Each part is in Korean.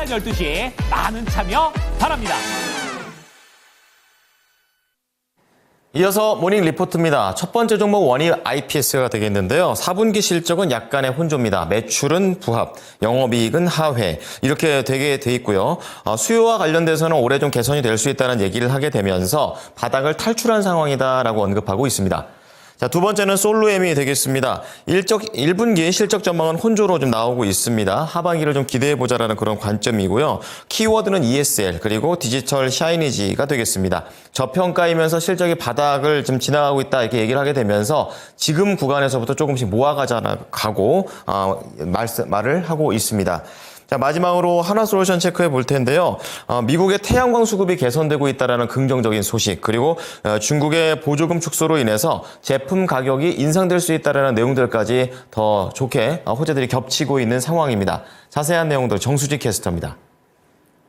12시 많은 참여 바랍니다. 이어서 모닝 리포트입니다. 첫 번째 종목 원희 IPS가 되겠는데요. 4분기 실적은 약간의 혼조입니다. 매출은 부합, 영업이익은 하회 이렇게 되게 돼 있고요. 수요와 관련돼서는 올해 좀 개선이 될 수 있다는 얘기를 하게 되면서 바닥을 탈출한 상황이다라고 언급하고 있습니다. 자, 두 번째는 솔로엠이 되겠습니다. 1분기 실적 전망은 혼조로 좀 나오고 있습니다. 하반기를 좀 기대해보자라는 그런 관점이고요. 키워드는 ESL 그리고 디지털 샤이니지가 되겠습니다. 저평가이면서 실적이 바닥을 좀 지나가고 있다 이렇게 얘기를 하게 되면서 지금 구간에서부터 조금씩 모아가자고 말을 하고 있습니다. 자, 마지막으로 하나솔루션 체크해 볼 텐데요. 미국의 태양광 수급이 개선되고 있다는 긍정적인 소식, 그리고 중국의 보조금 축소로 인해서 제품 가격이 인상될 수 있다는 내용들까지 더 좋게 호재들이 겹치고 있는 상황입니다. 자세한 내용들 정수지 캐스터입니다.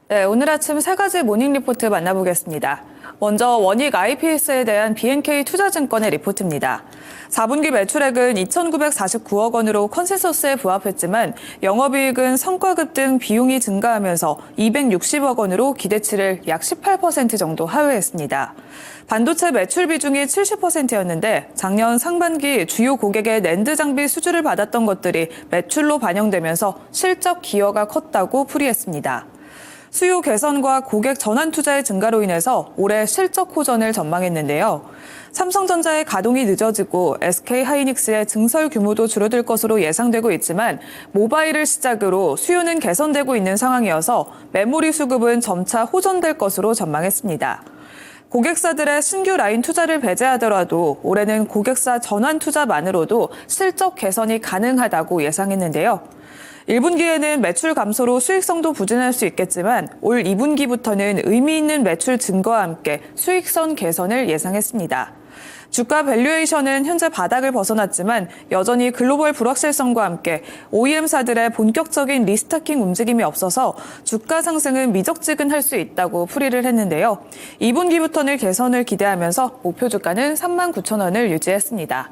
네, 오늘 아침 세 가지 모닝 리포트 만나보겠습니다. 먼저 원익 IPS에 대한 BNK 투자증권의 리포트입니다. 4분기 매출액은 2,949억 원으로 컨센서스에 부합했지만 영업이익은 성과급 등 비용이 증가하면서 260억 원으로 기대치를 약 18% 정도 하회했습니다. 반도체 매출 비중이 70%였는데 작년 상반기 주요 고객의 낸드 장비 수주를 받았던 것들이 매출로 반영되면서 실적 기여가 컸다고 풀이했습니다. 수요 개선과 고객 전환 투자의 증가로 인해서 올해 실적 호전을 전망했는데요. 삼성전자의 가동이 늦어지고 SK하이닉스의 증설 규모도 줄어들 것으로 예상되고 있지만 모바일을 시작으로 수요는 개선되고 있는 상황이어서 메모리 수급은 점차 호전될 것으로 전망했습니다. 고객사들의 신규 라인 투자를 배제하더라도 올해는 고객사 전환 투자만으로도 실적 개선이 가능하다고 예상했는데요. 1분기에는 매출 감소로 수익성도 부진할 수 있겠지만 올 2분기부터는 의미 있는 매출 증가와 함께 수익성 개선을 예상했습니다. 주가 밸류에이션은 현재 바닥을 벗어났지만 여전히 글로벌 불확실성과 함께 OEM사들의 본격적인 리스타킹 움직임이 없어서 주가 상승은 미적지근할 수 있다고 풀이를 했는데요. 2분기부터는 개선을 기대하면서 목표 주가는 39,000원을 유지했습니다.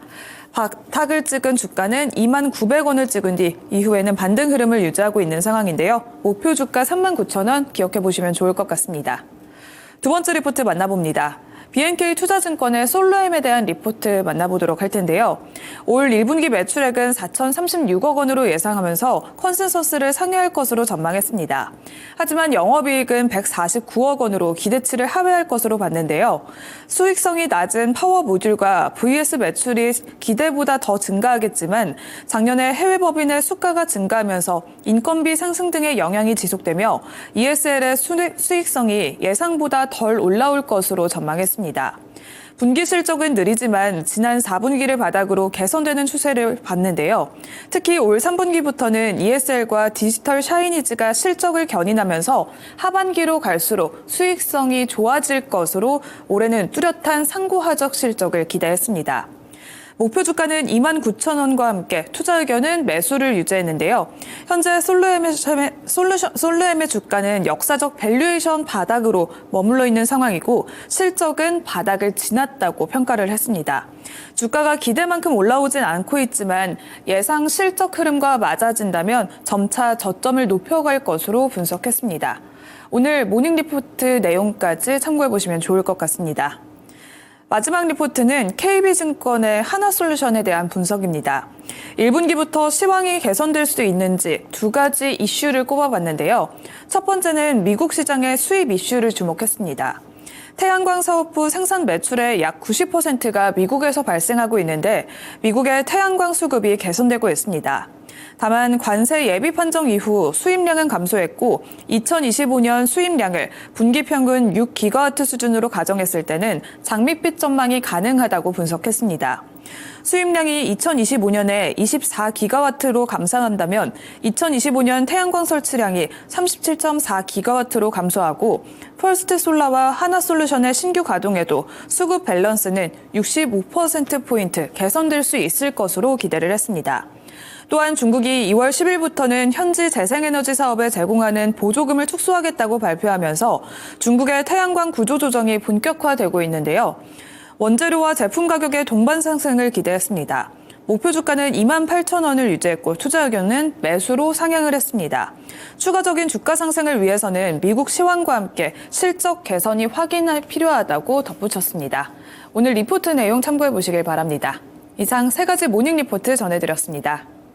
바닥을 찍은 주가는 29,900원을 찍은 뒤 이후에는 반등 흐름을 유지하고 있는 상황인데요. 목표 주가 39,000원 기억해 보시면 좋을 것 같습니다. 두 번째 리포트 만나봅니다. BNK 투자증권의 솔로엠에 대한 리포트 만나보도록 할 텐데요. 올 1분기 매출액은 4,036억 원으로 예상하면서 컨센서스를 상회할 것으로 전망했습니다. 하지만 영업이익은 149억 원으로 기대치를 하회할 것으로 봤는데요. 수익성이 낮은 파워 모듈과 VS 매출이 기대보다 더 증가하겠지만 작년에 해외 법인의 수가가 증가하면서 인건비 상승 등의 영향이 지속되며 ESL의 수익성이 예상보다 덜 올라올 것으로 전망했습니다. 분기 실적은 느리지만 지난 4분기를 바닥으로 개선되는 추세를 봤는데요. 특히 올 3분기부터는 ESL과 디지털 샤이니즈가 실적을 견인하면서 하반기로 갈수록 수익성이 좋아질 것으로 올해는 뚜렷한 상고하적 실적을 기대했습니다. 목표 주가는 29,000원과 함께 투자 의견은 매수를 유지했는데요. 현재 솔로엠의 주가는 역사적 밸류에이션 바닥으로 머물러 있는 상황이고 실적은 바닥을 지났다고 평가를 했습니다. 주가가 기대만큼 올라오진 않고 있지만 예상 실적 흐름과 맞아진다면 점차 저점을 높여갈 것으로 분석했습니다. 오늘 모닝 리포트 내용까지 참고해 보시면 좋을 것 같습니다. 마지막 리포트는 KB증권의 하나솔루션에 대한 분석입니다. 1분기부터 시황이 개선될 수 있는지 두 가지 이슈를 꼽아봤는데요. 첫 번째는 미국 시장의 수입 이슈를 주목했습니다. 태양광 사업부 생산 매출의 약 90%가 미국에서 발생하고 있는데 미국의 태양광 수급이 개선되고 있습니다. 다만 관세 예비 판정 이후 수입량은 감소했고 2025년 수입량을 분기 평균 6기가와트 수준으로 가정했을 때는 장밋빛 전망이 가능하다고 분석했습니다. 수입량이 2025년에 24기가와트로 감산한다면 2025년 태양광 설치량이 37.4기가와트로 감소하고 펄스트 솔라와 하나솔루션의 신규 가동에도 수급 밸런스는 65%포인트 개선될 수 있을 것으로 기대를 했습니다. 또한 중국이 2월 10일부터는 현지 재생에너지 사업에 제공하는 보조금을 축소하겠다고 발표하면서 중국의 태양광 구조조정이 본격화되고 있는데요. 원재료와 제품 가격의 동반 상승을 기대했습니다. 목표 주가는 28,000원을 유지했고 투자 의견은 매수로 상향을 했습니다. 추가적인 주가 상승을 위해서는 미국 시황과 함께 실적 개선이 확인할 필요하다고 덧붙였습니다. 오늘 리포트 내용 참고해 보시길 바랍니다. 이상 세 가지 모닝 리포트 전해드렸습니다.